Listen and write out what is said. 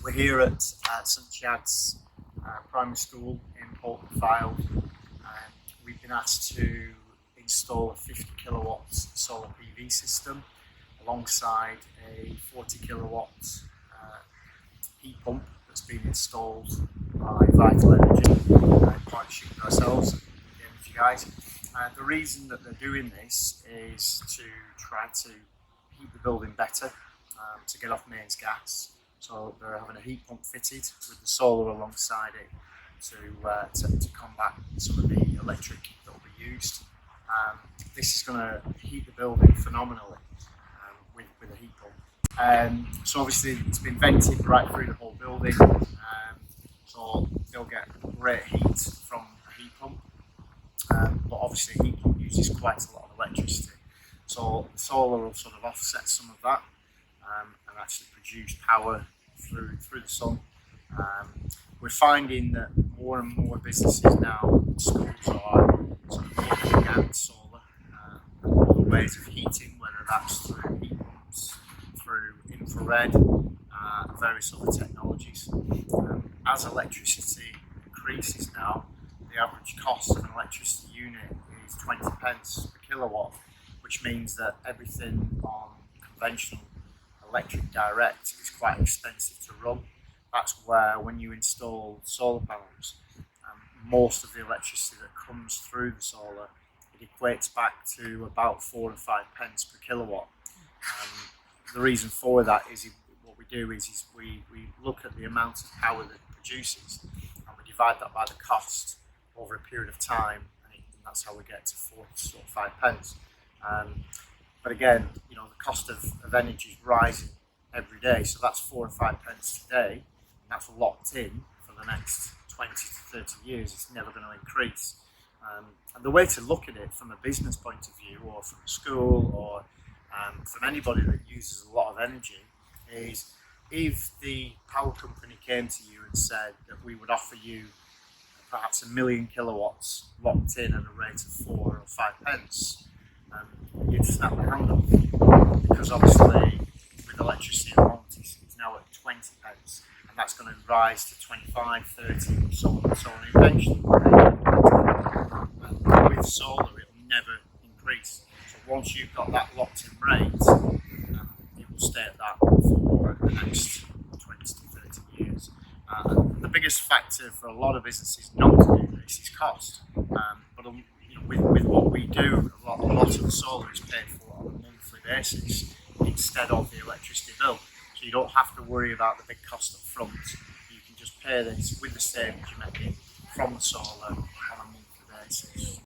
We're here at St Chads Primary School in Poulton St. We've been asked to install a 50 kilowatts solar PV system alongside a 40 kilowatts heat pump that's been installed by Vital Energy in partnership with ourselves and with you guys. The reason that they're doing this is to try to heat the building better, to get off mains gas. So they're having a heat pump fitted with the solar alongside it to combat some of the electric that will be used. This is going to heat the building phenomenally with a heat pump. So obviously it's been vented right through the whole building, so they'll get great heat from a heat pump. But obviously a heat pump uses quite a lot of electricity, so the solar will sort of offset some of that and actually produce power through the sun. We're finding that more and more businesses now, schools are sort of looking at solar and other ways of heating, whether that's through heat pumps, through infrared, various other technologies. As electricity increases now, the average cost of an electricity unit is 20 pence per kilowatt, which means that everything on conventional electric direct is quite expensive to run. That's where when you install solar panels, most of the electricity that comes through the solar, it equates back to about 4 or 5 pence per kilowatt. The reason for that is what we do is we look at the amount of power that it produces and we divide that by the cost over a period of time, and that's how we get to 4 or 5 pence. But again, you know, the cost of energy is rising every day, so that's 4 or 5 pence today, and that's locked in for the next 20 to 30 years. It's never going to increase. And the way to look at it from a business point of view, or from a school, or from anybody that uses a lot of energy, is if the power company came to you and said that we would offer you perhaps 1 million kilowatts locked in at a rate of 4 or 5 pence, you'd snap the hand off, because obviously with electricity at the moment it's now at 20 pence, and that's going to rise to 25, 30, and so on and so on. Eventually, with solar, it will never increase. So once you've got that locked in rate, it will stay at that for the next 20 to 30 years. The biggest factor for a lot of businesses not to do this is cost. But you know, with what we do, a lot of the solar is paid for on a monthly basis instead of the electricity bill. So you don't have to worry about the big cost up front. You can just pay this with the savings you're making from the solar on a monthly basis.